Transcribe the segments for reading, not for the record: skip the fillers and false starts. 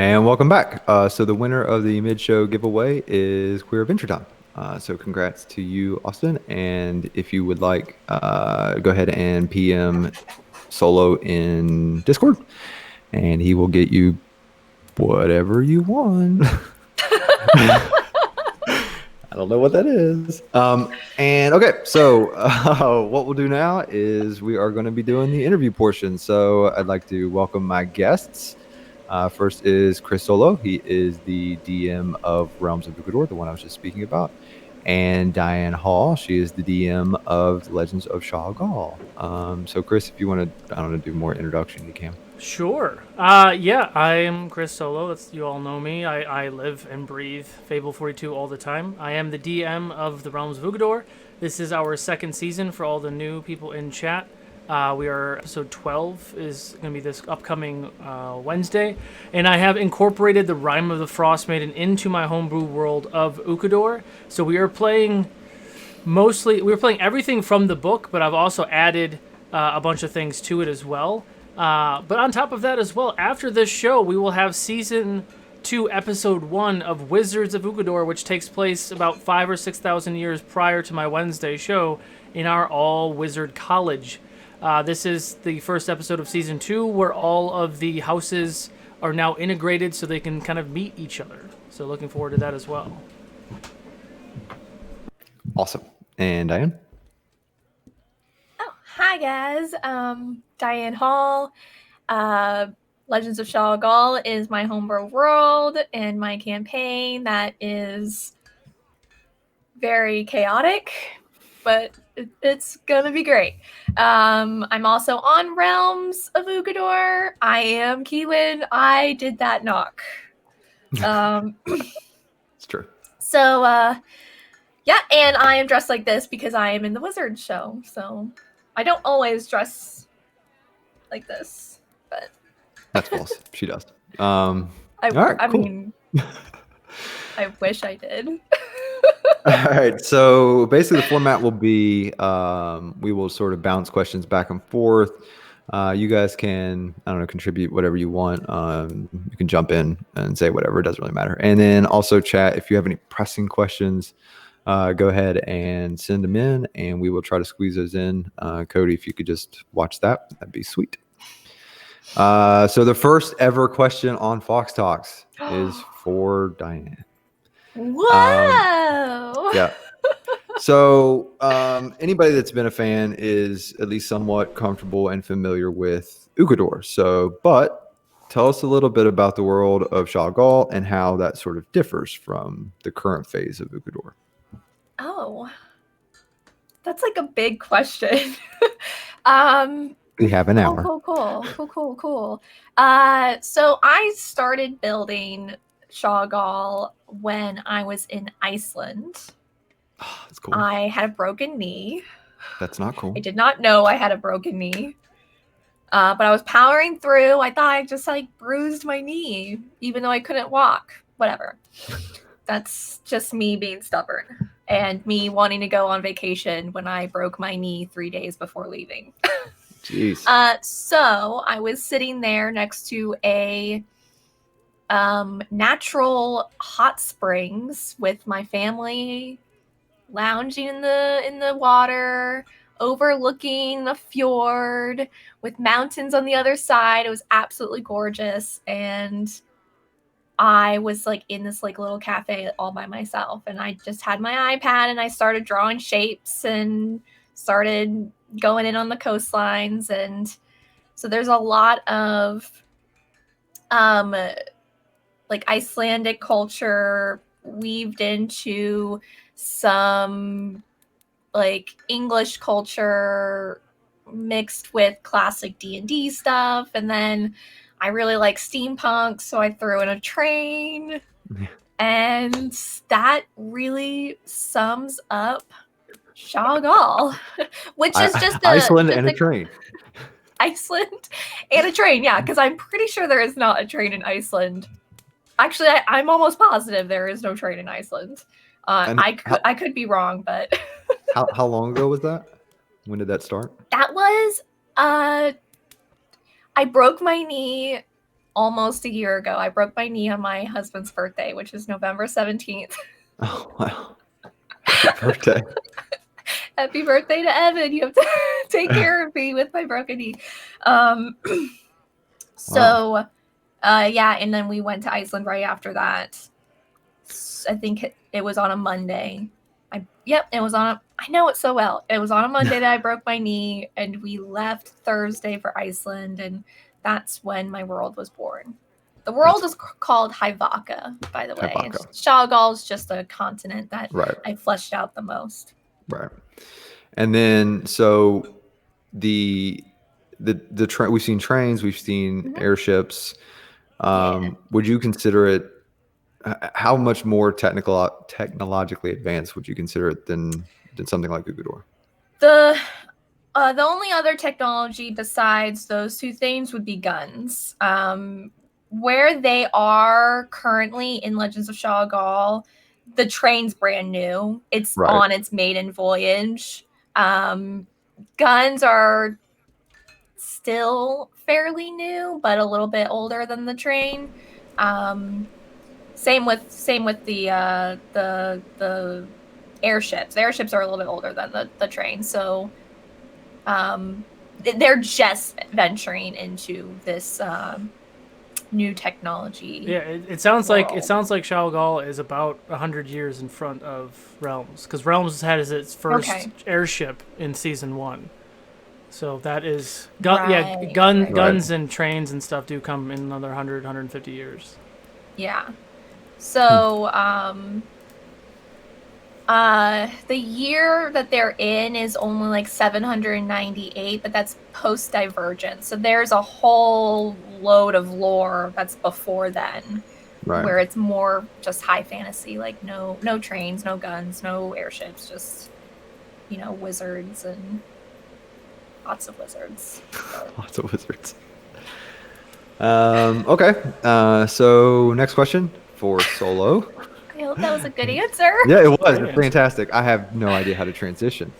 And welcome back. So the winner of the mid-show giveaway is Queer Adventure Time. So congrats to you, Austin. And if you would like, go ahead and PM Solo in Discord, and he will get you whatever you want. I don't know what that is. And okay, so what we'll do now is we are going to be doing the interview portion. So I'd like to welcome my guests. First is Chris Solo. He is the DM of Realms of Ugador, the one I was just speaking about. And Dianne Hall, she is the DM of the Legends of Shao-Gal. So Chris, if you want to, I don't know, do more introduction, you can. Sure. Yeah, I am Chris Solo. You all know me. I live and breathe Fable 42 all the time. I am the DM of the Realms of Ugador. This is our second season for all the new people in chat. We are episode 12 is going to be this upcoming Wednesday, and I have incorporated the Rime of the Frost Maiden into my homebrew world of Ugador. So we are playing everything from the book, but I've also added a bunch of things to it as well. But on top of that as well, after this show, we will have season 2, episode 1 of Wizards of Ugador, which takes place about 5,000 or 6,000 years prior to my Wednesday show in our all wizard college. This is the first episode of season 2, where all of the houses are now integrated so they can kind of meet each other. So looking forward to that as well. Awesome. And Dianne? Oh, hi guys. Dianne Hall. Legends of Shao-Gal is my homebrew world and my campaign that is very chaotic, but it's gonna be great. I'm also on Realms of Ugador. I am Kiwin. I did that knock. It's true. So, yeah, and I am dressed like this because I am in the Wizard show. So I don't always dress like this, but That's false. She does. I cool. mean, I wish I did. All right. So basically, the format will be we will sort of bounce questions back and forth. You guys can, I don't know, contribute whatever you want. You can jump in and say whatever. It doesn't really matter. And then also chat if you have any pressing questions. Go ahead and send them in, and we will try to squeeze those in. Cody, if you could just watch that, that'd be sweet. So the first ever question on Fawks Talks is for Dianne. Whoa! Yeah. So anybody that's been a fan is at least somewhat comfortable and familiar with Ugador. So, but tell us a little bit about the world of Shao-Gal and how that sort of differs from the current phase of Ugador. Oh, that's like a big question. We have an hour. Cool. So I started building Shao-Gal when I was in Iceland. Oh, that's cool. I had a broken knee. That's not cool. I did not know I had a broken knee. But I was powering through. I thought I just bruised my knee, even though I couldn't walk. Whatever. That's just me being stubborn and me wanting to go on vacation when I broke my knee 3 days before leaving. Jeez. So I was sitting there next to a natural hot springs with my family, lounging in the water, overlooking the fjord with mountains on the other side. It was absolutely gorgeous, and I was in this little cafe all by myself, and I just had my iPad and I started drawing shapes and started going in on the coastlines. And so there's a lot of Icelandic culture weaved into some English culture mixed with classic D&D stuff. And then I really like steampunk, so I threw in a train. And that really sums up Shao-Gal, which is just Iceland and a train. Iceland and a train, yeah, because I'm pretty sure there is not a train in Iceland. Actually, I'm almost positive there is no train in Iceland. I could be wrong, but how long ago was that? When did that start? That was I broke my knee almost a year ago. I broke my knee on my husband's birthday, which is November 17th. Oh, wow. Happy birthday. Happy birthday to Evan. You have to take care of me with my broken knee. So, yeah, and then we went to Iceland right after that. I think it was on a Monday. It was on I know it so well. It was on a Monday that I broke my knee, and we left Thursday for Iceland, and that's when my world was born. The world is called Haivaka, by the way. Chagall is just a continent that I fleshed out the most. Right. And then, so the we've seen trains, we've seen airships. Would you consider it? How much more technologically advanced would you consider it than something like Ugador? The only other technology besides those two things would be guns. Where they are currently in Legends of Chagall, the train's brand new. It's on its maiden voyage. Guns are still fairly new, but a little bit older than the train. Same with the airships. The airships are a little bit older than the train, so they're just venturing into this new technology. Yeah, it sounds world. Like Chagall is about 100 years in front of Realms, because Realms had its first airship in season 1. So that is guns and trains and stuff do come in another 100, 150 years. Yeah. So the year that they're in is only like 798, but that's post-Divergence. So there's a whole load of lore that's before then, where it's more just high fantasy, like no trains, no guns, no airships, just wizards and lots of wizards. Lots of wizards. Okay. So next question for Solo. I hope that was a good answer. Yeah, it was. It's fantastic. I have no idea how to transition.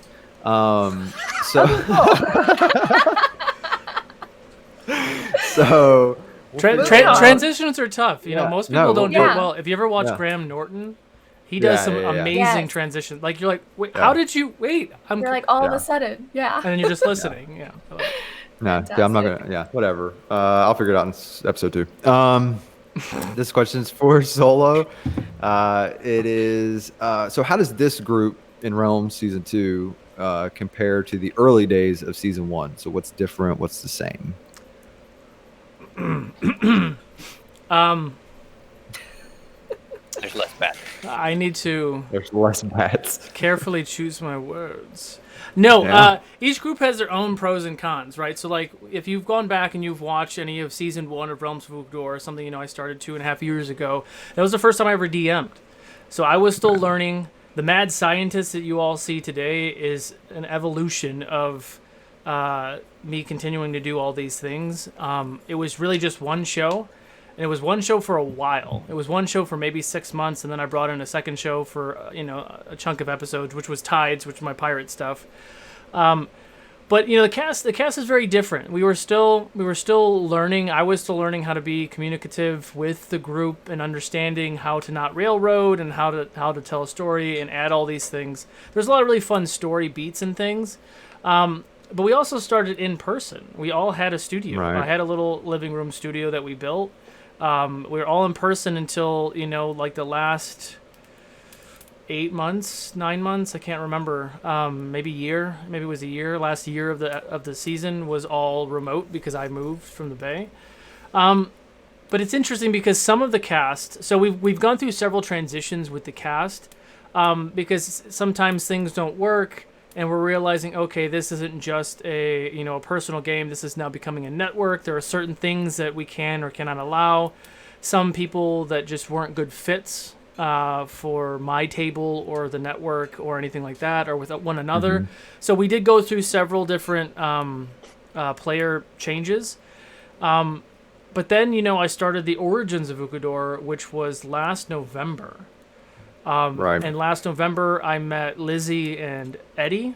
Transitions are tough. Most people don't do it well. If you ever watch Graham Norton, he does some amazing transitions. Like, you're like, wait, how did you wait? You're like all of a sudden, and then you're just listening. No, I'm not gonna. Yeah, whatever. I'll figure it out in episode 2. This question's for Solo. It is. So, how does this group in Realms season 2 compare to the early days of season 1? So, what's different? What's the same? There's less bats. I need to. There's less bats. Carefully choose my words. No, each group has their own pros and cons, right? So, like, if you've gone back and you've watched any of season 1 of Realms of Ugador, something I started 2.5 years ago, that was the first time I ever DM'd. So I was still learning. The mad scientist that you all see today is an evolution of me continuing to do all these things. It was really just one show. And it was one show for a while. It was one show for maybe 6 months, and then I brought in a second show for a chunk of episodes, which was Tides, which is my pirate stuff. But the cast is very different. We were still learning. I was still learning how to be communicative with the group and understanding how to not railroad and how to tell a story and add all these things. There's a lot of really fun story beats and things. But we also started in person. We all had a studio. I had a little living room studio that we built. We were all in person until, like the last 8 months, 9 months. I can't remember. Maybe a year. Maybe it was a year. Last year of the season was all remote because I moved from the Bay. But it's interesting because some of the cast. So we've gone through several transitions with the cast because sometimes things don't work. And we're realizing, okay, this isn't just a personal game. This is now becoming a network. There are certain things that we can or cannot allow. Some people that just weren't good fits for my table or the network or anything like that, or with one another. Mm-hmm. So we did go through several different player changes. But then, I started the Origins of Ugador, which was last November. And last November, I met Lizzie and Eddie.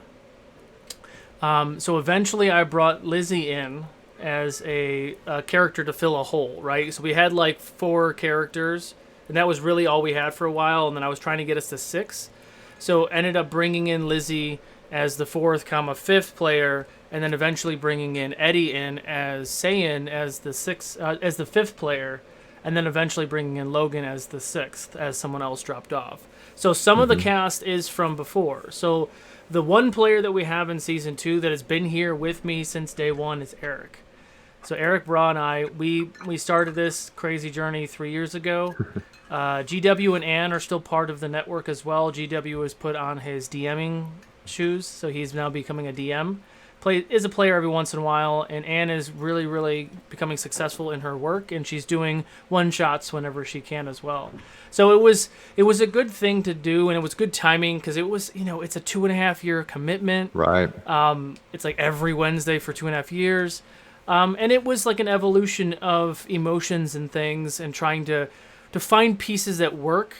So eventually I brought Lizzie in as a character to fill a hole, right? So we had like 4 characters, and that was really all we had for a while. And then I was trying to get us to 6, so ended up bringing in Lizzie as the 4th, 5th player, and then eventually bringing in Eddie in as Saiyan as the 5th player, and then eventually bringing in Logan as the 6th, as someone else dropped off. So some of the cast is from before. So the one player that we have in season 2 that has been here with me since day 1 is Eric. So Eric Braw and I, we started this crazy journey 3 years ago. GW and Ann are still part of the network as well. GW has put on his DMing shoes, so he's now becoming a DM. Is a player every once in a while, and Ann is really, really becoming successful in her work, and she's doing one-shots whenever she can as well. So it was a good thing to do, and it was good timing because it was, it's a 2.5-year commitment. Right. It's like every Wednesday for 2.5 years. And it was like an evolution of emotions and things, and trying to find pieces that work.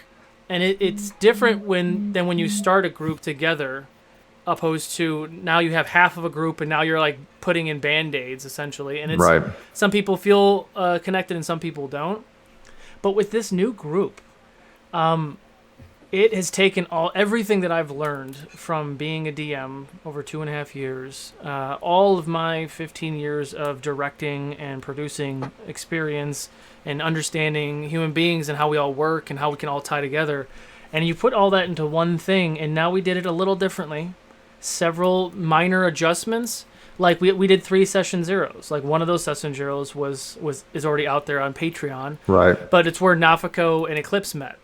And it's different than when you start a group together, opposed to now you have half of a group and now you're like putting in band-aids essentially. And it's right. Some people feel connected and some people don't. But with this new group, it has taken everything that I've learned from being a DM over 2.5 years, all of my 15 years of directing and producing experience and understanding human beings and how we all work and how we can all tie together. And you put all that into one thing, and now we did it a little differently. Several minor adjustments. Like we did 3 session zeros. Like one of those session zeros is already out there on Patreon. Right. But it's where Nafako and Eclipse met.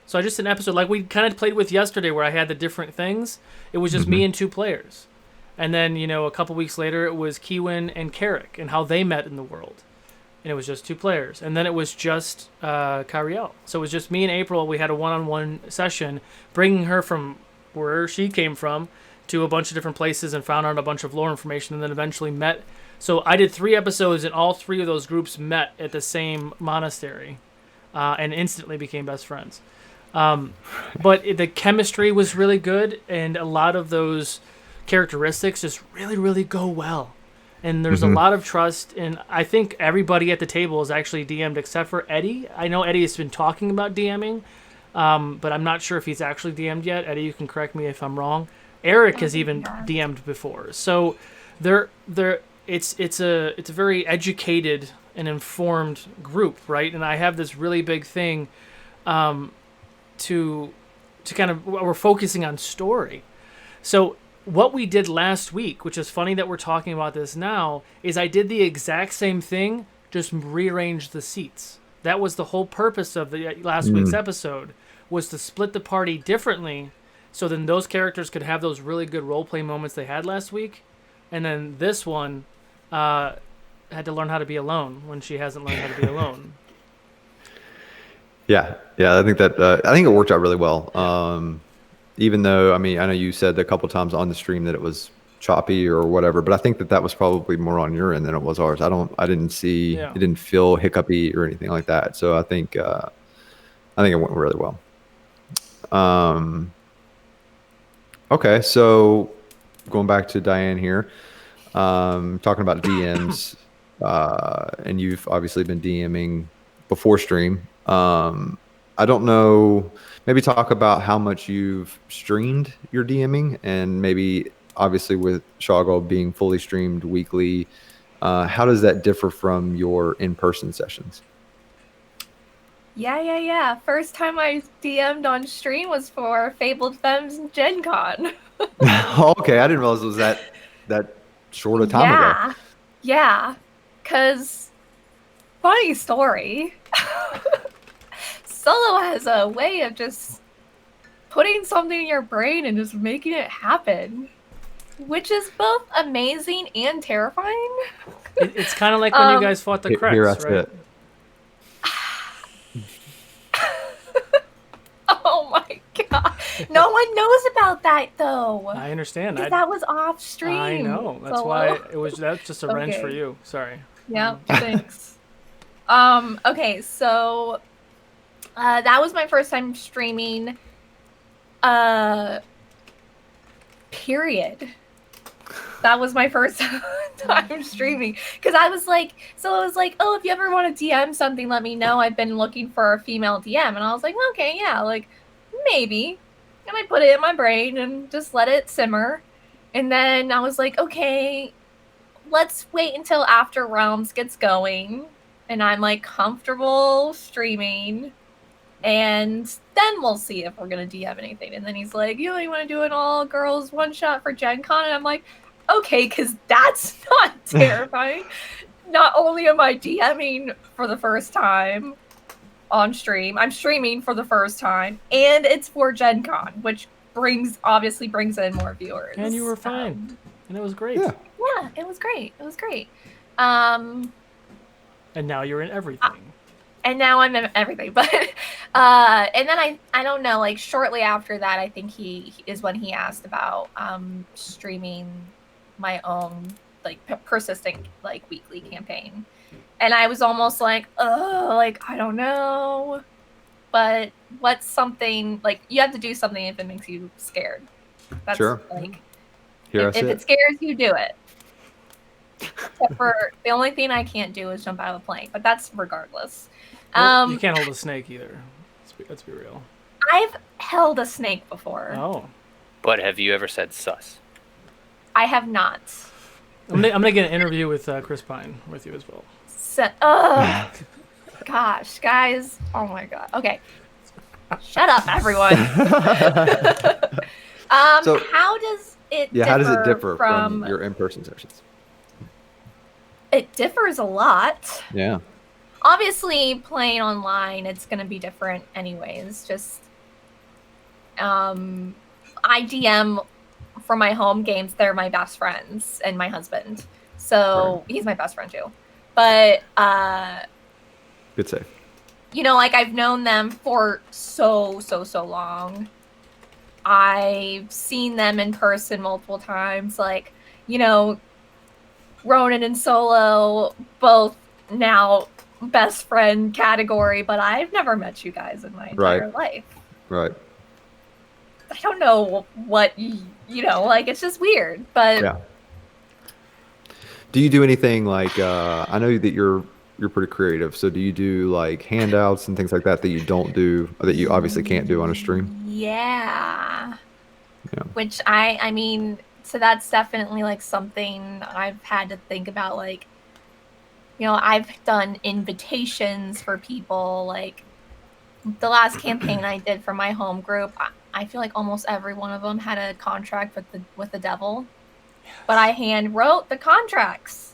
So I just did an episode like we kind of played with yesterday where I had the different things. It was just me and 2 players. And then, a couple weeks later it was Kiwin and Carrick and how they met in the world. And it was just 2 players. And then it was just Kariel. So it was just me and April. We had a one-on-one session, bringing her from where she came from to a bunch of different places and found out a bunch of lore information, and then eventually met. So I did 3 episodes, and all 3 of those groups met at the same monastery and instantly became best friends. But the chemistry was really good, and a lot of those characteristics just really, really go well. And there's a lot of trust, and I think everybody at the table is actually DM'd except for Eddie. I know Eddie has been talking about DMing, but I'm not sure if he's actually DM'd yet. Eddie, you can correct me if I'm wrong. Eric has even DM'd before. So it's a very educated and informed group, right? And I have this really big thing to kind of, we're focusing on story. So what we did last week, which is funny that we're talking about this now, is I did the exact same thing, just rearranged the seats. That was the whole purpose of the last week's episode, was to split the party differently, so then those characters could have those really good roleplay moments they had last week. And then this one had to learn how to be alone when she hasn't learned how to be alone. Yeah, I think it worked out really well. Even though, I know you said a couple times on the stream that it was choppy or whatever, but I think that was probably more on your end than it was ours. I didn't see, it didn't feel hiccupy or anything like that. So I think it went really well. Okay, so going back to Dianne here, talking about DMs, and you've obviously been DMing before stream. I don't know, maybe talk about how much you've streamed your DMing, and maybe obviously with Shoggle being fully streamed weekly, how does that differ from your in-person sessions? Yeah. First time I DM'd on stream was for Fabled Femmes Gen Con. Okay, I didn't realize it was that short a time ago. Yeah, because funny story. Solo has a way of just putting something in your brain and just making it happen, which is both amazing and terrifying. It's kind of like when you guys fought the Creks, right? Oh my god. No one knows about that though. I understand. That was off stream. I know. That's why that's just a wrench for you. Sorry. Yeah, thanks. Okay, so that was my first time streaming. Period. That was my first I'm streaming because I was like, oh, if you ever want to DM something, let me know. I've been looking for a female DM, and I was like, okay, yeah, like maybe. And I put it in my brain and just let it simmer. And then I was like, okay, let's wait until after Realms gets going and I'm like comfortable streaming. And then we'll see if we're going to DM anything. And then he's like, you want to do an all girls one shot for Gen Con? And I'm like, okay, because that's not terrifying. Not only am I DMing for the first time on stream, I'm streaming for the first time, and it's for Gen Con, which obviously brings in more viewers. And you were fine. And it was great. Yeah, it was great. It was great. And now you're in everything. And now I'm in everything. But and then I don't know, like shortly after that, I think he is when he asked about streaming my own like persistent like weekly campaign. And I was almost like, oh, like I don't know. But what's something like you have to do something if it makes you scared. That's sure. Like if it scares you, do it. Except for the only thing I can't do is jump out of a plane, but that's regardless. Well, you can't hold a snake either. Let's be real. I've held a snake before. Oh. But have you ever said sus? I have not. I'm gonna get an interview with Chris Pine with you as well. Gosh, guys. Oh my god. Okay. Shut up, everyone. So, how does it how does it differ from your in-person sessions? It differs a lot. Yeah. Obviously, playing online, it's going to be different anyways. Just, I DM for my home games. They're my best friends and my husband. So he's my best friend too. But, good save. You know, like I've known them for so long. I've seen them in person multiple times. Like, you know, Ronan and Solo, both now best friend category, but I've never met you guys in my entire life. Right. I don't know what, you know, like it's just weird, but. Yeah. Do you do anything like, I know that you're pretty creative, so do you do like handouts and things like that you don't do, or that you obviously can't do on a stream? Yeah. Which I mean, so that's definitely like something I've had to think about. Like, you know, I've done invitations for people. Like the last campaign I did for my home group, I feel like almost every one of them had a contract with the devil, but I hand wrote the contracts.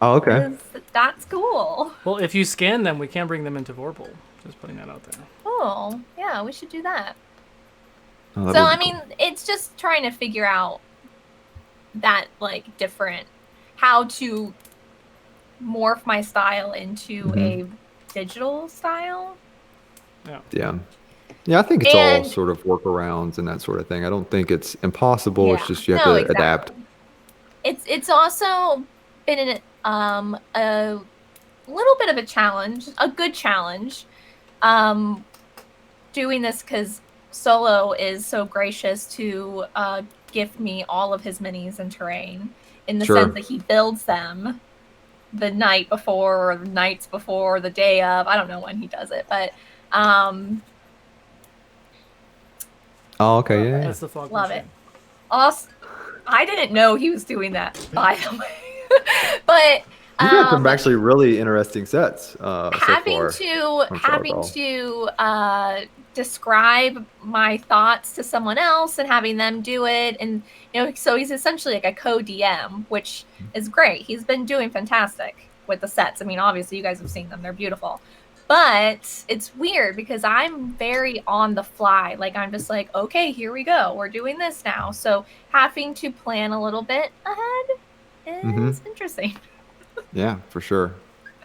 Oh, okay. That's cool. Well, if you scan them, we can bring them into Vorpal. Just putting that out there. Oh, yeah, we should do that. Oh, so, I mean, it's just trying to figure out that, like, how to morph my style into a digital style. Yeah. Yeah, I think it's all sort of workarounds and that sort of thing. I don't think it's impossible. Yeah. It's just you have to adapt. It's also been a little bit of a challenge, a good challenge, doing this because Solo is so gracious to gift me all of his minis and terrain in the sense that he builds them the night before or the nights before, the day of. I don't know when he does it, but oh, okay, yeah. That's the fog love machine. it. Awesome. I didn't know he was doing that, by the way. But you got some actually really interesting sets having to describe my thoughts to someone else and having them do it, and you know, so he's essentially like a co-DM, which is great. He's been doing fantastic with the sets. I mean, obviously you guys have seen them, they're beautiful, but it's weird because I'm very on the fly. Like I'm just like, okay, here we go, we're doing this now. So having to plan a little bit ahead is interesting. Yeah, for sure.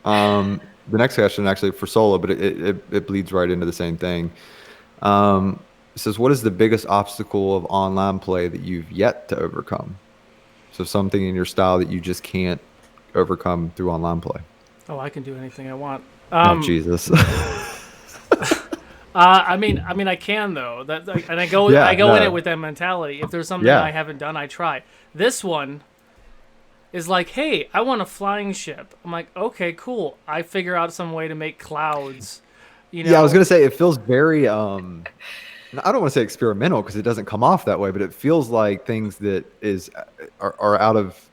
The next question actually for Solo, but it bleeds right into the same thing. It says, what is the biggest obstacle of online play that you've yet to overcome? So something in your style that you just can't overcome through online play. Oh, I can do anything I want. Oh, Jesus. I mean, I can though. And I go in it with that mentality. If there's something I haven't done, I try. This one, is like, hey, I want a flying ship. I'm like, okay, cool. I figure out some way to make clouds. You know? Yeah, I was gonna say it feels very I don't want to say experimental because it doesn't come off that way, but it feels like things that are out of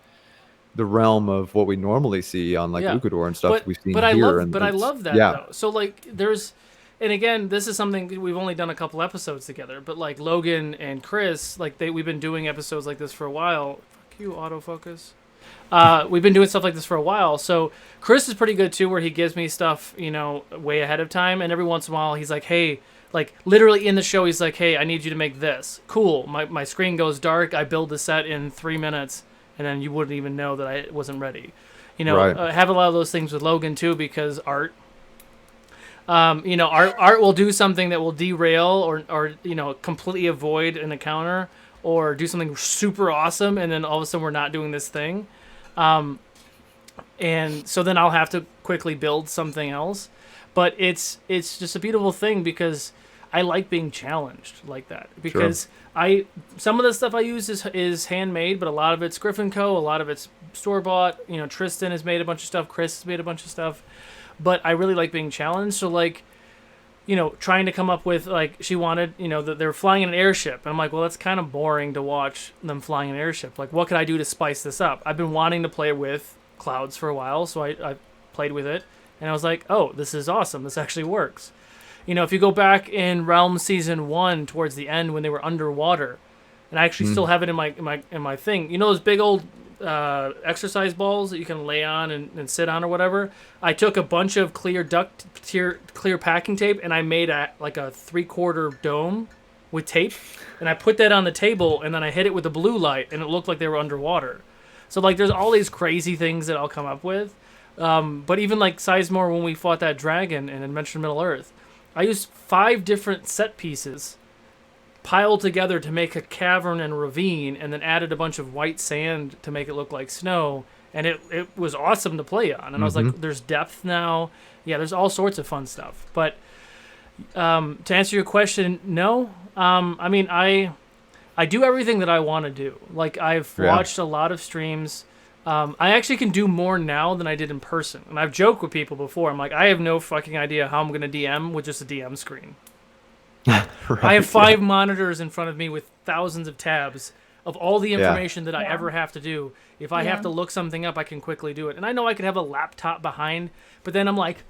the realm of what we normally see on like Yeah. Ukador and stuff we've seen But I here. love And but I it's, love that yeah, though. So like there's and again, this is something we've only done a couple episodes together, but like Logan and Chris, like we've been doing episodes like this for a while. Fuck you, autofocus. We've been doing stuff like this for a while. So Chris is pretty good too, where he gives me stuff, you know, way ahead of time, and every once in a while he's like, hey, like literally in the show he's like, hey, I need you to make this. Cool. My screen goes dark, I build the set in 3 minutes, and then you wouldn't even know that I wasn't ready. You know, right. I have a lot of those things with Logan too, because art, you know, art will do something that will derail or you know, completely avoid an encounter, or do something super awesome, and then all of a sudden we're not doing this thing. And so then I'll have to quickly build something else. But it's just a beautiful thing because I like being challenged like that. Because Sure. some of the stuff I use is handmade, but a lot of it's Griffin Co., a lot of it's store-bought. You know, Tristan has made a bunch of stuff, Chris has made a bunch of stuff. But I really like being challenged. So like, you know, trying to come up with, like, she wanted, you know, that they're flying in an airship. And I'm like, well, that's kind of boring to watch them flying an airship. Like, what could I do to spice this up? I've been wanting to play with clouds for a while, so I played with it. And I was like, oh, this is awesome. This actually works. You know, if you go back in Realm Season 1 towards the end when they were underwater, and I actually still have it in my thing. You know those big old exercise balls that you can lay on and sit on or whatever? I took a bunch of clear packing tape, and I made a 3/4 dome with tape, and I put that on the table, and then I hit it with a blue light, and it looked like they were underwater. So like there's all these crazy things that I'll come up with. But even like Sizemore, when we fought that dragon in Adventure in Middle-earth, I used 5 different set pieces piled together to make a cavern and ravine, and then added a bunch of white sand to make it look like snow, and it was awesome to play on. And I was like, there's depth now. Yeah, there's all sorts of fun stuff. But to answer your question, no. I mean, I do everything that I want to do. Like, I've watched a lot of streams. I actually can do more now than I did in person. And I've joked with people before. I'm like, I have no fucking idea how I'm going to DM with just a DM screen. Right, I have 5 monitors in front of me with thousands of tabs of all the information that I ever have to do. If I have to look something up, I can quickly do it. And I know I could have a laptop behind, but then I'm like,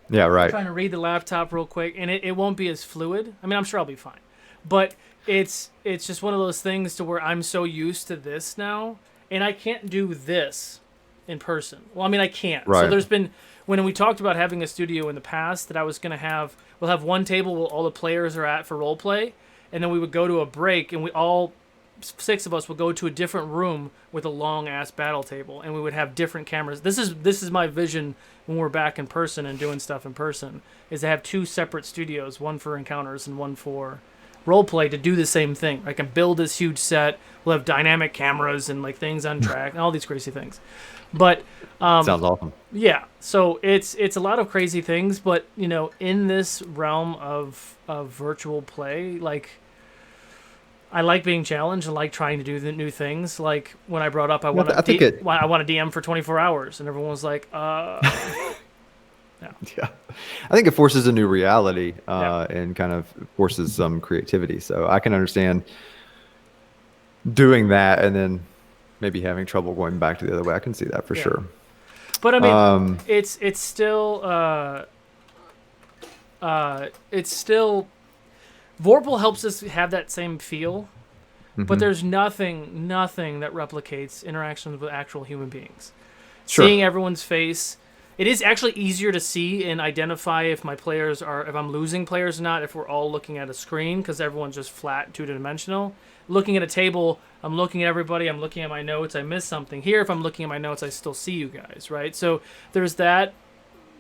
yeah, right. trying to read the laptop real quick, and it won't be as fluid. I mean, I'm sure I'll be fine. But it's just one of those things to where I'm so used to this now, and I can't do this in person. Well, I mean, I can't. Right. So there's been, when we talked about having a studio in the past, that I was going to have, we'll have one table where all the players are at for role play, and then we would go to a break, and we all 6 of us would go to a different room with a long ass battle table, and we would have different cameras. This is my vision when we're back in person and doing stuff in person, is to have 2 separate studios, one for encounters and one for role play, to do the same thing. I can build this huge set. We'll have dynamic cameras and like things on track and all these crazy things. But Sounds awesome. yeah, so it's a lot of crazy things, but you know, in this realm of virtual play, like, I like being challenged and like trying to do the new things. Like when I brought up I want to DM for 24 hours, and everyone was like, Yeah, I think it forces a new reality and kind of forces some creativity. So I can understand doing that and then maybe having trouble going back to the other way. I can see that for sure. But I mean, it's still Vorpal helps us have that same feel, but there's nothing that replicates interactions with actual human beings. Sure. Seeing everyone's face. It is actually easier to see and identify if my players are, if I'm losing players or not, if we're all looking at a screen, because everyone's just flat, 2-dimensional. Looking at a table, I'm looking at everybody, I'm looking at my notes, I missed something. Here, if I'm looking at my notes, I still see you guys, right? So there's that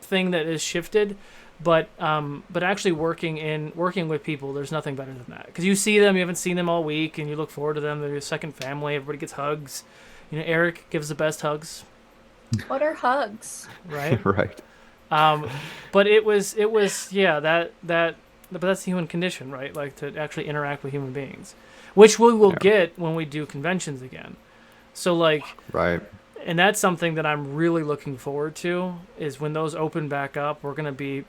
thing that is shifted, but actually working with people, there's nothing better than that. Because you see them, you haven't seen them all week, and you look forward to them. They're your second family. Everybody gets hugs. You know, Eric gives the best hugs. What are hugs? Right. Right. But it was but that's the human condition, right? Like, to actually interact with human beings, which we will get when we do conventions again. So like, Right. and that's something that I'm really looking forward to. Is when those open back up, we're gonna be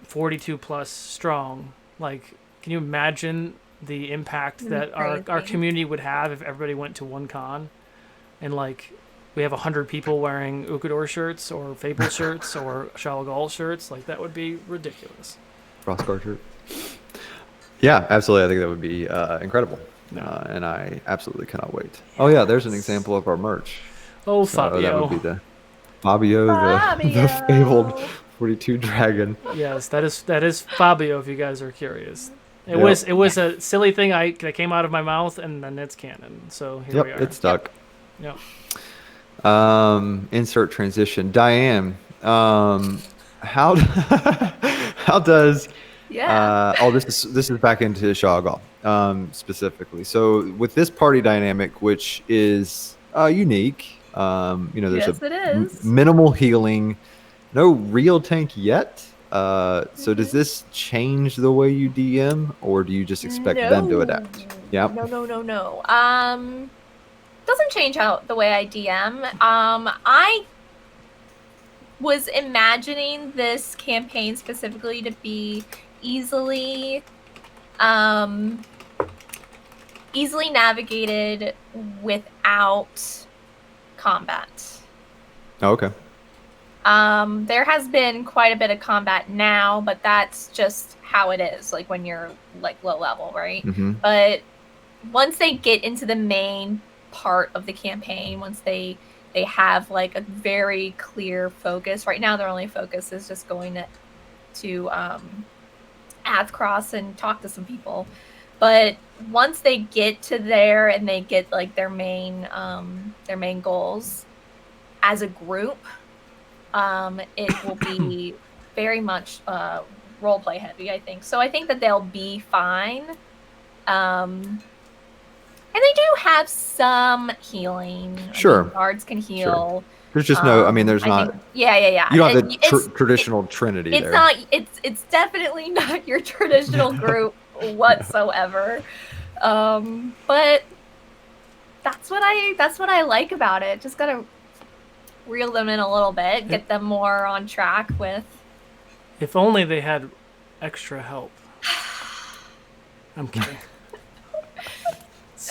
42 plus strong. Like, can you imagine the impact that our Crazy. community would have if everybody went to one con, and like we have 100 people wearing Ukador shirts or Fable shirts or Shalagal shirts? Like that would be ridiculous. Frostguard shirt. Yeah, absolutely. I think that would be incredible. Yeah. And I absolutely cannot wait. Oh yeah, there's an example of our merch. Oh, So that Fabio. would be the Fabio, the fabled 42 dragon. Yes, that is Fabio. If you guys are curious, it Yep. was a silly thing that came out of my mouth, and then it's canon. So here we Yep, are. it's stuck. Yep. Insert transition. Diane, how how does Yeah. this is back into Shoggoth specifically. So with this party dynamic, which is unique, there's Yes, it is. minimal healing, no real tank yet. So does this change the way you DM, or do you just expect them to adapt? Yeah. No. Doesn't change how the way I DM. I was imagining this campaign specifically to be easily navigated without combat. Oh, okay. There has been quite a bit of combat now, but that's just how it is, like when you're like low level, right? Mm-hmm. But once they get into the main part of the campaign, once they have like a very clear focus. Right now their only focus is just going to Athcross and talk to some people. But once they get to there and they get like their main goals as a group, it will be very much roleplay heavy, I think. So I think that they'll be fine. And they do have some healing. Sure. I mean, guards can heal. Sure. There's just no. I mean, there's not. Yeah. You don't have the traditional trinity. It's there. not. It's definitely not your traditional group whatsoever. But that's what I like about it. Just gotta reel them in a little bit, get them more on track with. If only they had extra help. I'm kidding.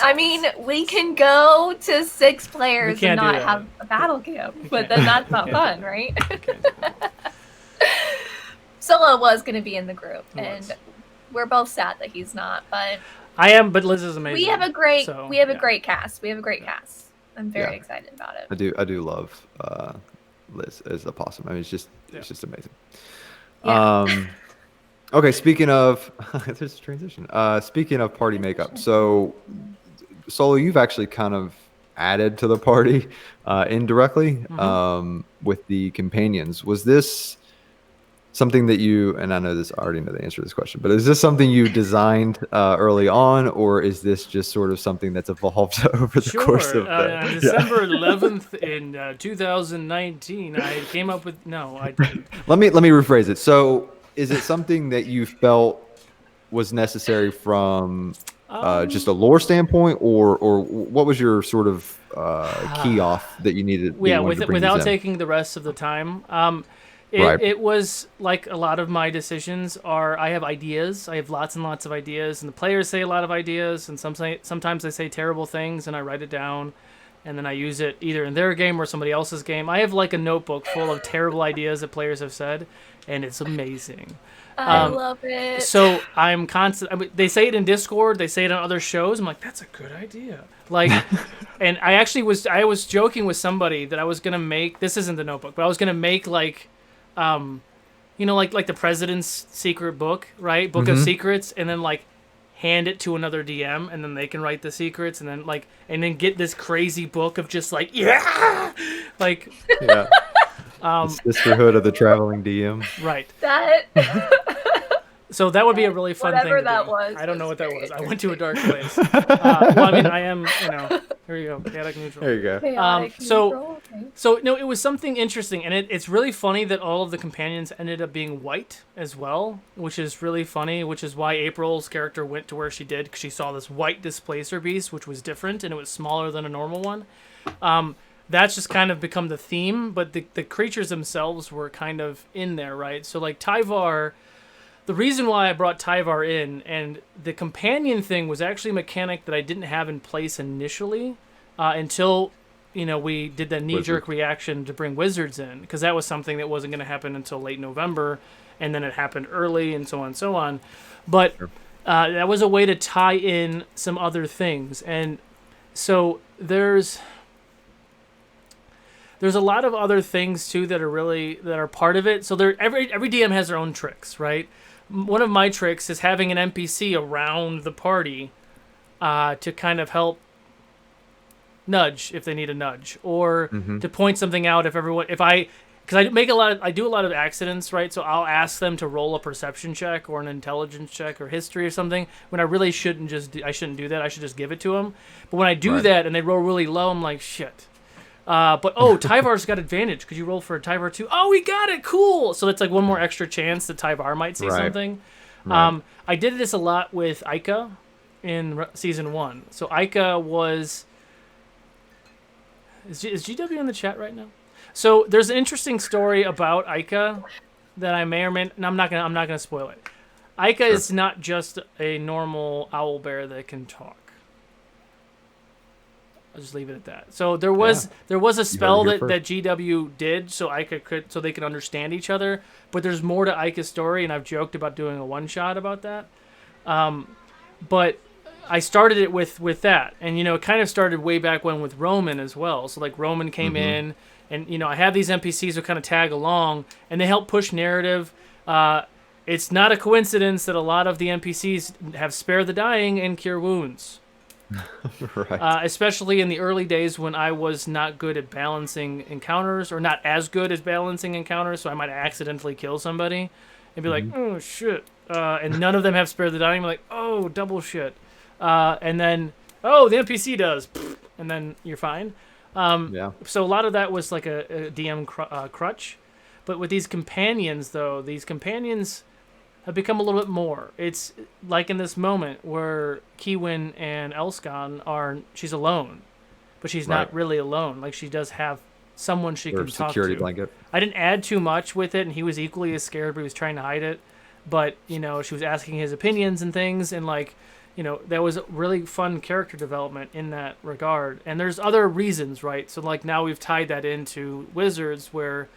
I mean, we can go to 6 players and not that. have a battle camp, but then that's not fun, right? Solo was going to be in the group, and we're both sad that he's not. But I am. But Liz is amazing. We have a great cast. We have a great cast. I'm very excited about it. I do love Liz as a possum. I mean, it's just amazing. Yeah. Okay, speaking of, there's a transition. Speaking of party makeup, so Solo, you've actually kind of added to the party indirectly with the companions. Was this something that you, and I know this, I already know the answer to this question, but is this something you designed early on, or is this just sort of something that's evolved over the course of on December 11th in 2019, I came up with, I didn't. Let me rephrase it. So is it something that you felt was necessary from just a lore standpoint, or what was your sort of key off that you needed? Without taking the rest of the time. It was like a lot of my decisions are, I have ideas. I have lots and lots of ideas, and the players say a lot of ideas, and sometimes they say terrible things, and I write it down, and then I use it either in their game or somebody else's game. I have like a notebook full of terrible ideas that players have said, and it's amazing. I love it. So I'm constant. I mean, they say it in Discord. They say it on other shows. I'm like, that's a good idea. Like, and I was joking with somebody that I was gonna make. This isn't the notebook, but I was gonna make like, like the president's secret book, right? Book of secrets, and then like hand it to another DM, and then they can write the secrets, and then get this crazy book of just like like. The sisterhood of the traveling DM. Right. That. So that would be a really fun Whatever thing to that do. was I don't know was what that very was. I went to a dark place. Well, I mean, I am, here you go, chaotic neutral. There you go. Chaotic so- neutral, okay. So no, it was something interesting, and it's really funny that all of the companions ended up being white as well, which is really funny. Which is why April's character went to where she did, because she saw this white displacer beast, which was different and it was smaller than a normal one. That's just kind of become the theme, but the creatures themselves were kind of in there, right? So like Tyvar. The reason why I brought Tyvar in, and the companion thing was actually a mechanic that I didn't have in place initially until, we did the knee-jerk reaction to bring wizards in, because that was something that wasn't going to happen until late November, and then it happened early, and so on and so on. But that was a way to tie in some other things. And so there's a lot of other things, too, that are part of it. So every DM has their own tricks, right? One of my tricks is having an NPC around the party to kind of help nudge if they need a nudge, or to point something out because I do a lot of accidents, right? So I'll ask them to roll a perception check or an intelligence check or history or something when I really shouldn't do that. I should just give it to them. But when I do that and they roll really low, I'm like, shit. Tyvar's got advantage. Could you roll for a Tyvar too? Oh, we got it. Cool. So it's like one more extra chance that Tyvar might see something. Right. I did this a lot with Aika in season 1. So Aika was... Is GW in the chat right now? So there's an interesting story about Aika that I may or may... No, I'm not gonna spoil it. Aika is not just a normal owl bear that can talk. I'll just leave it at that. So there was a spell that GW did so they could understand each other, but there's more to Aika's story, and I've joked about doing a one shot about that. But I started it with that, and it kind of started way back when with Roman as well. So like Roman came in, and I have these NPCs who kind of tag along, and they help push narrative. It's not a coincidence that a lot of the NPCs have spare the dying and cure wounds. Right. Especially in the early days when I was not good at balancing encounters, or not as good as balancing encounters, so I might accidentally kill somebody and be like, oh shit, and none of them have spare the dying. I'm like, oh, double shit, and then the NPC does, and then you're fine. So a lot of that was like a DM crutch, but with these companions have become a little bit more. It's like in this moment where Kiwin and Elskan she's alone, but she's not really alone. Like she does have someone she can talk to. Security blanket. I didn't add too much with it, and he was equally as scared, but he was trying to hide it. But, she was asking his opinions and things, and there was really fun character development in that regard. And there's other reasons, right? So now we've tied that into Wizards, where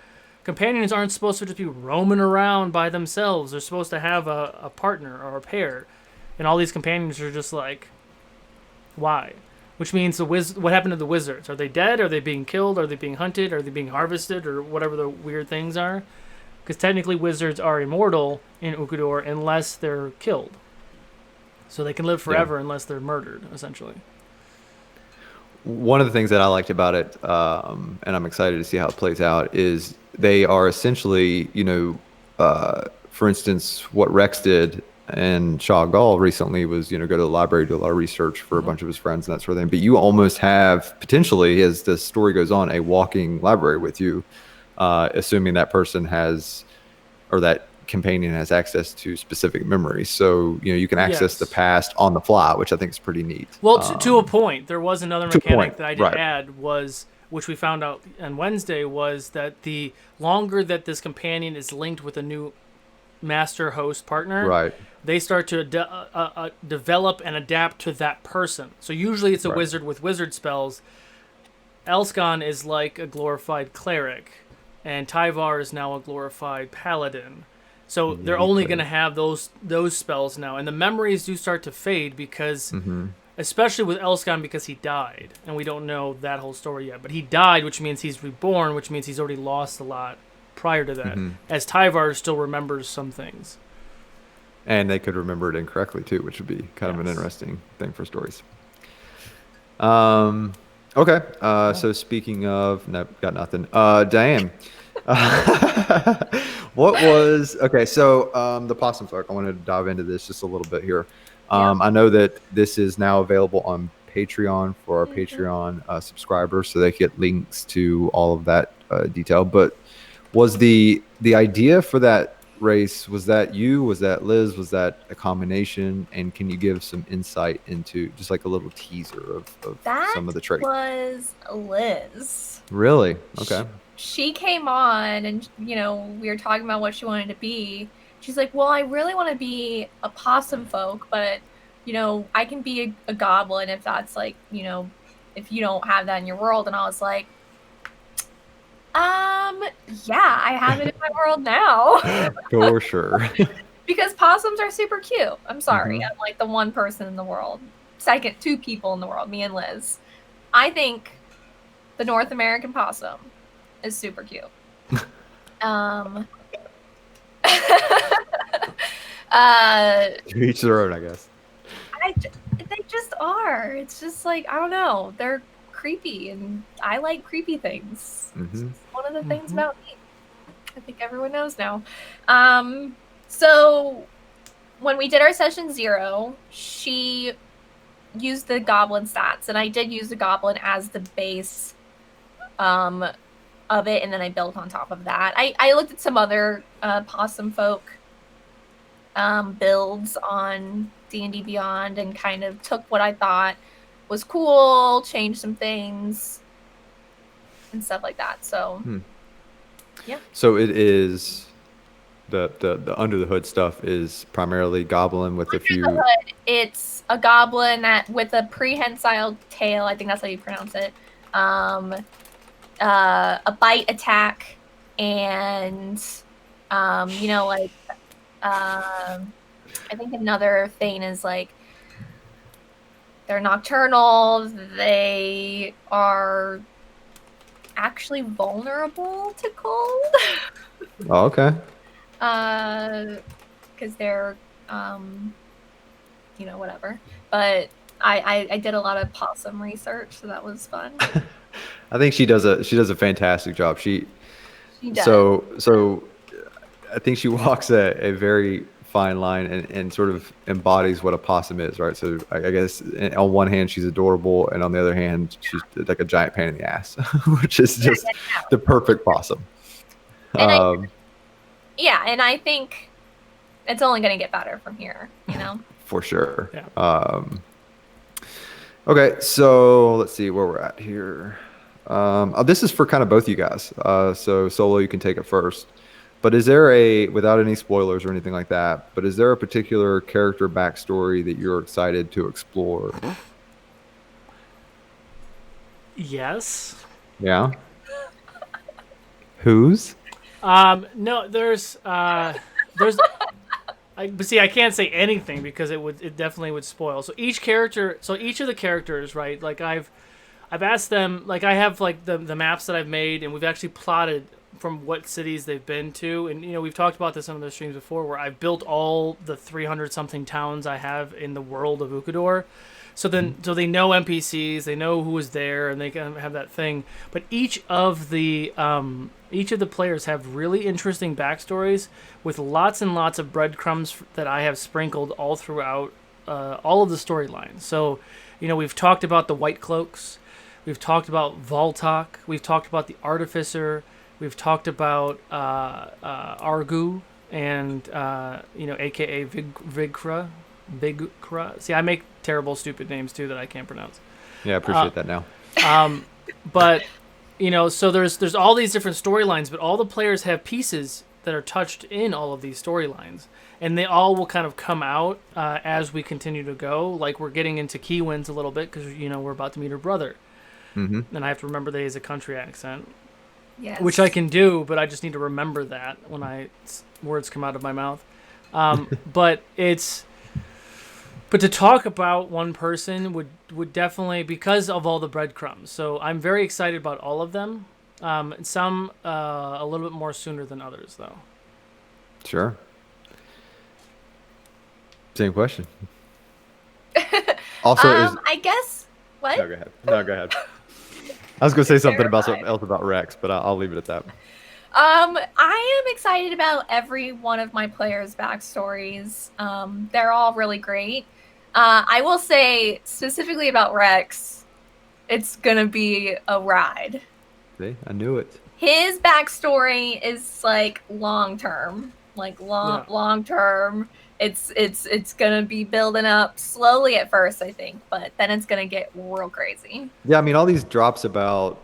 companions aren't supposed to just be roaming around by themselves. They're supposed to have a partner or a pair. And all these companions are just like, why? Which means what happened to the wizards? Are they dead? Are they being killed? Are they being hunted? Are they being harvested? Or whatever the weird things are? Because technically wizards are immortal in Ukudor unless they're killed. So they can live forever unless they're murdered, essentially. One of the things that I liked about it, and I'm excited to see how it plays out, is they are essentially, for instance, what Rex did and Shaw Gall recently was, go to the library, do a lot of research for a bunch of his friends and that sort of thing. But you almost have, potentially, as the story goes on, a walking library with you, assuming that person has, or that companion has access to specific memories. So, you can access the past on the fly, which I think is pretty neat. Well, to a point. There was another mechanic that I did add which we found out on Wednesday, was that the longer that this companion is linked with a new master host partner, they start to develop and adapt to that person. So usually it's a wizard with wizard spells. Elskan is like a glorified cleric, and Tyvar is now a glorified paladin. So they're only going to have those spells now. And the memories do start to fade because, especially with Elskan, because he died. And we don't know that whole story yet. But he died, which means he's reborn, which means he's already lost a lot prior to that. As Tyvar still remembers some things. And they could remember it incorrectly, too, which would be kind of an interesting thing for stories. Okay. So speaking of... Nope, got nothing. Dianne. What was okay? So the possum folk. I wanted to dive into this just a little bit here. Yeah. I know that this is now available on Patreon for our Mhm. Patreon subscribers, so they get links to all of that detail. But was the idea for that race, was that you? Was that Liz? Was that a combination? And can you give some insight into just like a little teaser of That some of the traits? was Liz. Really? Okay. She came on and, we were talking about what she wanted to be. She's like, well, I really want to be a possum folk, but, I can be a goblin if that's like, if you don't have that in your world. And I was like, yeah, I have it in my world now. For sure. Because possums are super cute. I'm sorry. Mhm. I'm like the one person in the world. Second, two people in the world, me and Liz. I think the North American possum is super cute. um To each their own, I guess. they just are. It's just like, I don't know. They're creepy and I like creepy things. Mm-hmm. It's one of the things about me. I think everyone knows now. So when we did our session 0, she used the goblin stats, and I did use the goblin as the base of it, and then I built on top of that. I looked at some other possum folk builds on D&D Beyond and kind of took what I thought was cool, changed some things, and stuff like that. So, yeah. So it is the under the hood stuff is primarily goblin with a few. Under the hood, it's a goblin that with a prehensile tail. I think that's how you pronounce it. A bite attack, and I think another thing is like they're nocturnal. They are actually vulnerable to cold. Oh, okay. Because they're whatever. But I did a lot of possum research, so that was fun. I think she does a fantastic job. She does. So I think she walks a very fine line and sort of embodies what a possum is, right? So I guess on one hand she's adorable, and on the other hand she's like a giant pain in the ass, which is just the perfect possum. And and I think it's only going to get better from here, For sure. Yeah. Okay, so let's see where we're at here. This is for kind of both you guys. So Solo, you can take it first. But is there without any spoilers or anything like that, but is there a particular character backstory that you're excited to explore? Yes. Yeah. Whose? No, there's but see, I can't say anything because it definitely would spoil. So each of the characters, right? Like I've asked them, like I have like the maps that I've made, and we've actually plotted from what cities they've been to, and we've talked about this on the streams before, where I've built all the 300 something towns I have in the world of Ukador. So they know NPCs, they know who is there, and they can have that thing. But each of the players have really interesting backstories with lots and lots of breadcrumbs that I have sprinkled all throughout all of the storylines. So, we've talked about the White Cloaks, we've talked about Voltok, we've talked about the Artificer, we've talked about Argu, and AKA Vigkra. See, I make terrible, stupid names too that I can't pronounce. Yeah, I appreciate that now. But so there's all these different storylines, but all the players have pieces that are touched in all of these storylines, and they all will kind of come out as we continue to go. Like we're getting into Keywinds a little bit because we're about to meet her brother, and I have to remember that he has a country accent. Yes. Which I can do, but I just need to remember that when words come out of my mouth. But to talk about one person would definitely, because of all the breadcrumbs. So I'm very excited about all of them. Some a little bit more sooner than others, though. Sure. Same question. Also, I guess what? No, go ahead. I was going to say something else about Rex, but I'll leave it at that. I am excited about every one of my players' backstories. They're all really great. I will say specifically about Rex, it's gonna be a ride. See, I knew it. His backstory is like long term, long term. It's gonna be building up slowly at first, I think, but then it's gonna get real crazy. Yeah, I mean, all these drops about,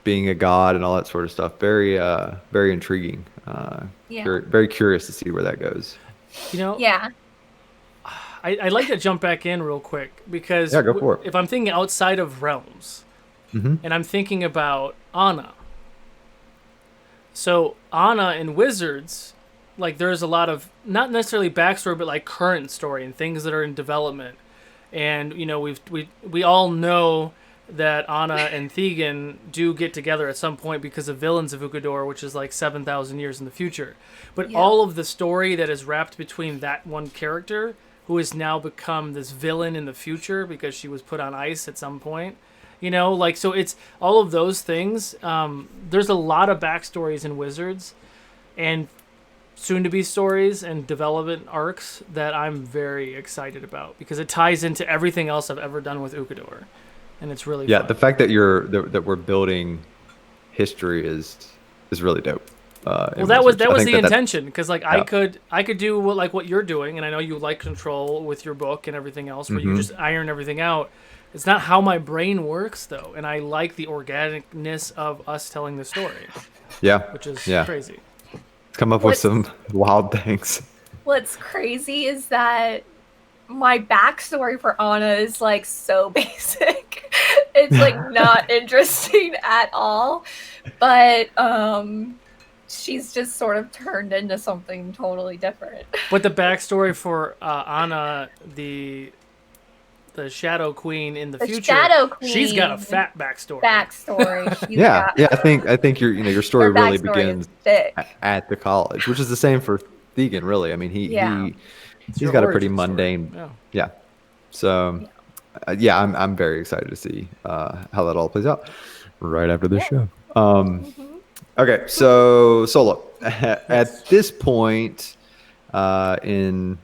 being a god and all that sort of stuff, very intriguing. Yeah. Very curious to see where that goes. Yeah. I'd like to jump back in real quick because Yeah, go for it. if I'm thinking outside of realms, and I'm thinking about Anna. So Anna in Wizards, like there's a lot of not necessarily backstory, but like current story and things that are in development. And we all know that Anna and Thegan do get together at some point because of Villains of Ukador, which is like 7,000 years in the future. But all of the story that is wrapped between that one character, who has now become this villain in the future because she was put on ice at some point. So it's all of those things. There's a lot of backstories in Wizards and soon-to-be stories and development arcs that I'm very excited about because it ties into everything else I've ever done with Ukador, and it's really fun. The fact that that we're building history is really dope. Well, that was the intention because like I could do what you're doing, and I know you like Control with your book and everything else, where you just iron everything out. It's not how my brain works though, and I like the organicness of us telling the story. Yeah, which is crazy. Come up with some wild things. What's crazy is that my backstory for Anna is like so basic. It's like not interesting at all, but she's just sort of turned into something totally different. But the backstory for Anna, the Shadow Queen in the future, Shadow Queen, she's got a fat backstory. I think your story really begins at the college, which is the same for Thegan, really. I mean, he's got a pretty mundane, So, I'm very excited to see how that all plays out right after this show. Okay, so Solo, at this point in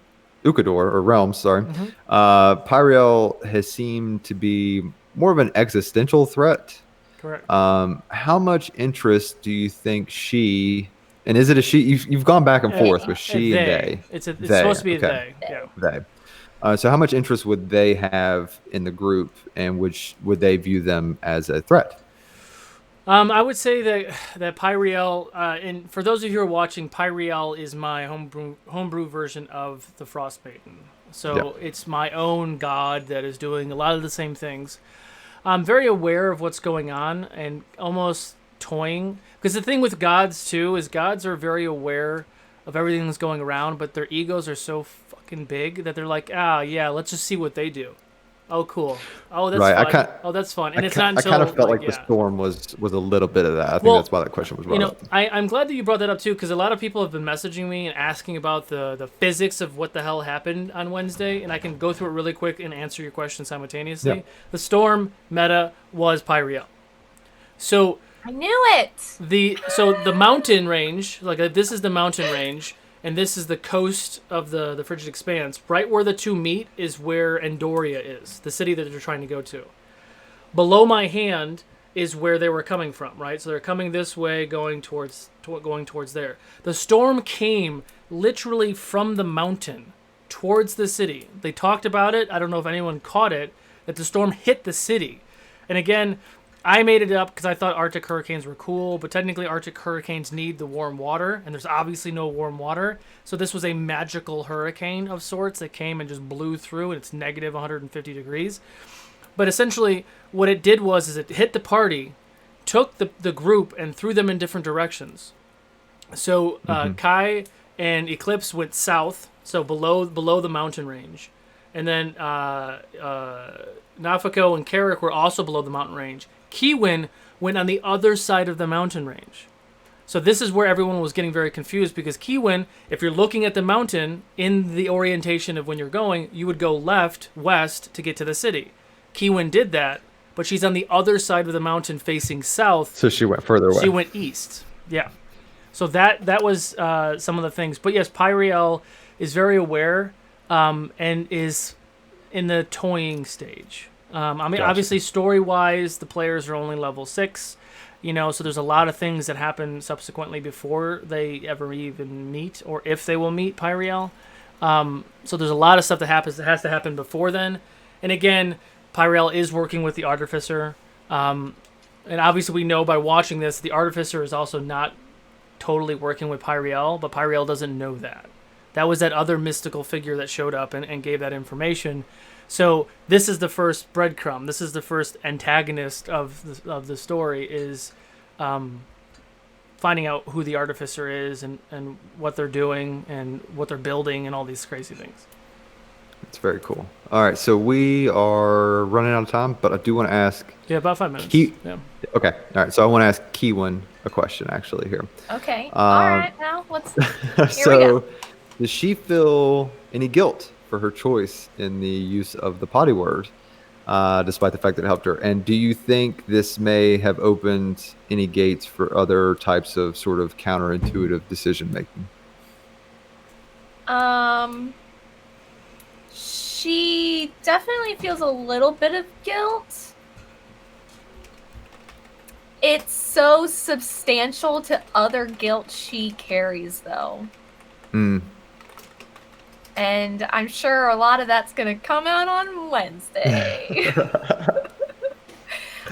Ukador, or Realms, Pyriel has seemed to be more of an existential threat. Correct. How much interest do you think she, and is it a she? You've gone back and forth with she and they. It's supposed to be a they. Yeah. They. So how much interest would they have in the group, and would they view them as a threat? I would say that Pyriel, and for those of you who are watching, Pyriel is my homebrew version of the Frost Maiden. So it's my own god that is doing a lot of the same things. I'm very aware of what's going on and almost toying. Because the thing with gods, too, is gods are very aware of everything that's going around, but their egos are so fucking big that they're like, let's just see what they do. Oh, cool. Oh, that's fun. That's fun. And it's not until... I kind of felt like the storm was a little bit of that. I think that's why that question was brought up. I'm glad that you brought that up, too, because a lot of people have been messaging me and asking about the physics of what the hell happened on Wednesday, and I can go through it really quick and answer your question simultaneously. Yeah. The storm meta was Pyriel. So... I knew it! So the mountain range, this is the mountain range, and this is the coast of the Frigid Expanse. Right where the two meet is where Andoria is, the city that they're trying to go to. Below my hand is where they were coming from, right? So they're coming this way, going towards there. The storm came literally from the mountain towards the city. They talked about it. I don't know if anyone caught it, that the storm hit the city. And again, I made it up because I thought Arctic hurricanes were cool, but technically Arctic hurricanes need the warm water, and there's obviously no warm water. So this was a magical hurricane of sorts that came and just blew through, and it's negative 150 degrees. But essentially, what it did was it hit the party, took the group, and threw them in different directions. So Kai and Eclipse went south, so below the mountain range. And then Nafako and Carrick were also below the mountain range. Kiwin went on the other side of the mountain range. So this is where everyone was getting very confused, because Kiwin, if you're looking at the mountain in the orientation of when you're going, you would go left, west to get to the city. Kiwin did that, but she's on the other side of the mountain facing south. So she went further away. She went east. Yeah. So that was some of the things. But yes, Pyriel is very aware and is in the toying stage. I mean, Gotcha. obviously, story-wise, the players are only level 6, so there's a lot of things that happen subsequently before they ever even meet, or if they will meet Pyriel. So there's a lot of stuff that has to happen before then. And again, Pyriel is working with the Artificer. And obviously, we know by watching this, the Artificer is also not totally working with Pyriel, but Pyriel doesn't know that. That was that other mystical figure that showed up and gave that information. So this is the first breadcrumb. This is the first antagonist of the story, is finding out who the Artificer is and what they're doing and what they're building and all these crazy things. It's very cool. All right, so we are running out of time, but I do want to ask. Yeah, about 5 minutes. Yeah. Okay, all right. So I want to ask Keewin a question actually here. Okay. All right. Now Here we So, go. does she feel any guilt for her choice in the use of the potty word, despite the fact that it helped her? And do you think this may have opened any gates for other types of sort of counterintuitive decision making? She definitely feels a little bit of guilt. It's so substantial to other guilt she carries, though. And I'm sure a lot of that's going to come out on Wednesday.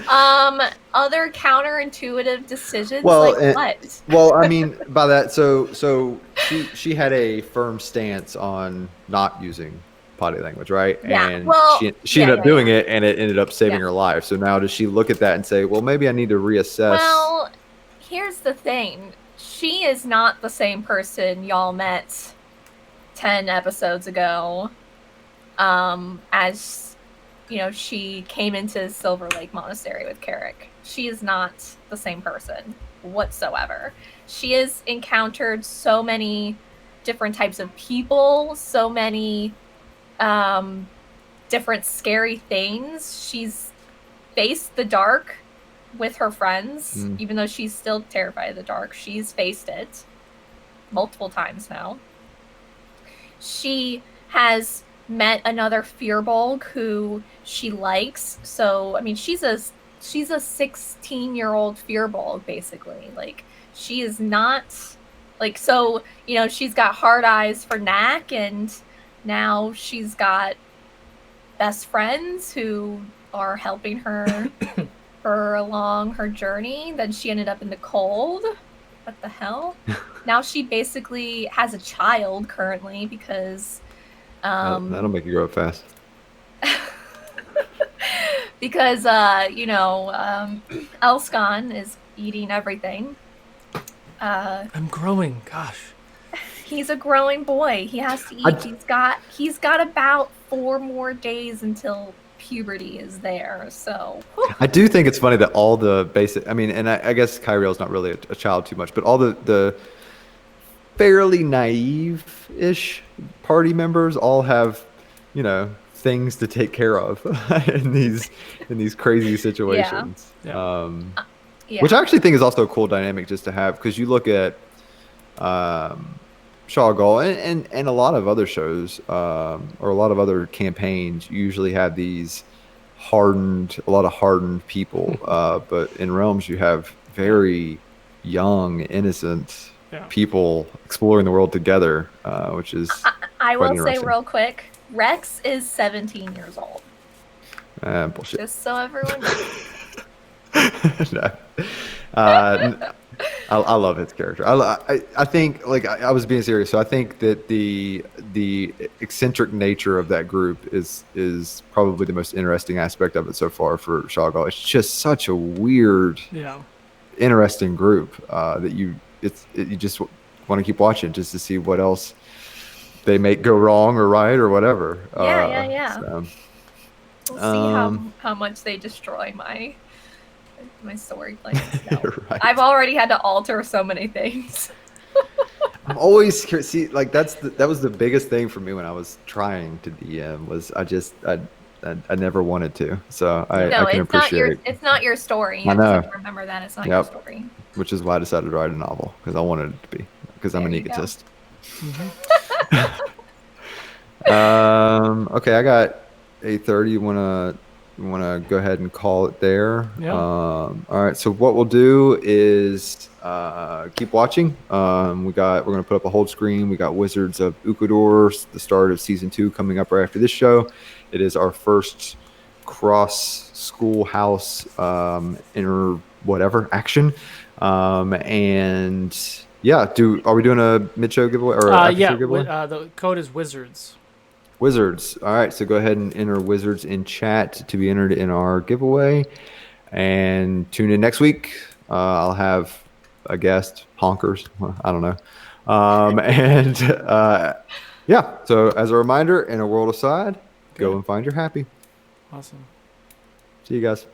Other counterintuitive decisions, what? Well, I mean, by that, so she had a firm stance on not using potty language, right? Yeah. And Well, she ended up doing it, and it ended up saving her life. So now does she look at that and say, well, maybe I need to reassess? Well, here's the thing. She is not the same person y'all met 10 episodes ago. As she came into Silver Lake Monastery with Carrick. She is not the same person whatsoever. She has encountered so many different types of people, so many different scary things. She's faced the dark with her friends, even though she's still terrified of the dark. She's faced it multiple times now. She has met another Fearbolg who she likes. So, I mean, she's a 16-year-old Fearbolg, basically. Like, she is not like, so, she's got hard eyes for Knack, and now she's got best friends who are helping her along her journey. Then she ended up in the cold. What the hell? Now she basically has a child currently because that'll make you grow up fast. because Elscon is eating everything. I'm growing. Gosh. He's a growing boy. He has to eat. He's got about 4 more days until puberty is there. So I do think it's funny that all the basic, I mean, and I guess Kyriel's not really a child too much, but all the fairly naive-ish party members all have, things to take care of in these crazy situations. Yeah. Which I actually think is also a cool dynamic just to have, because you look at Shawgall and a lot of other shows or a lot of other campaigns usually have these a lot of hardened people, but in Realms you have very young, innocent people exploring the world together, which is I will say real quick, Rex is 17 years old. Bullshit. Just so everyone knows. No. I love his character. I think, like, I was being serious. So I think that the eccentric nature of that group is probably the most interesting aspect of it so far for Shawgall. It's just such a weird, interesting group that you just want to keep watching just to see what else they make go wrong or right or whatever. Yeah. So, we'll see how much they destroy my story plans. No. Right. I've already had to alter so many things. I'm always curious. See, like that was the biggest thing for me when I was trying to DM was I I never wanted to. So I No, can appreciate. it's not your story. You I have know. to remember that it's not your story. Which is why I decided to write a novel, because I wanted it to be, because I'm an There you go. egotist. Okay, I got 8:30. You wanna go ahead and call it there? Yeah. All right. So what we'll do is keep watching. We're gonna put up a hold screen. We got Wizards of Ukador, the start of season 2 coming up right after this show. It is our first cross schoolhouse inter whatever action. And yeah, are we doing a mid-show giveaway or after-show giveaway? The code is Wizards. Wizards. All right, so go ahead and enter Wizards in chat to be entered in our giveaway. And tune in next week. I'll have a guest, Honkers. Well, I don't know. Yeah, so as a reminder, in a world aside, go and find your happy. Awesome. See you guys.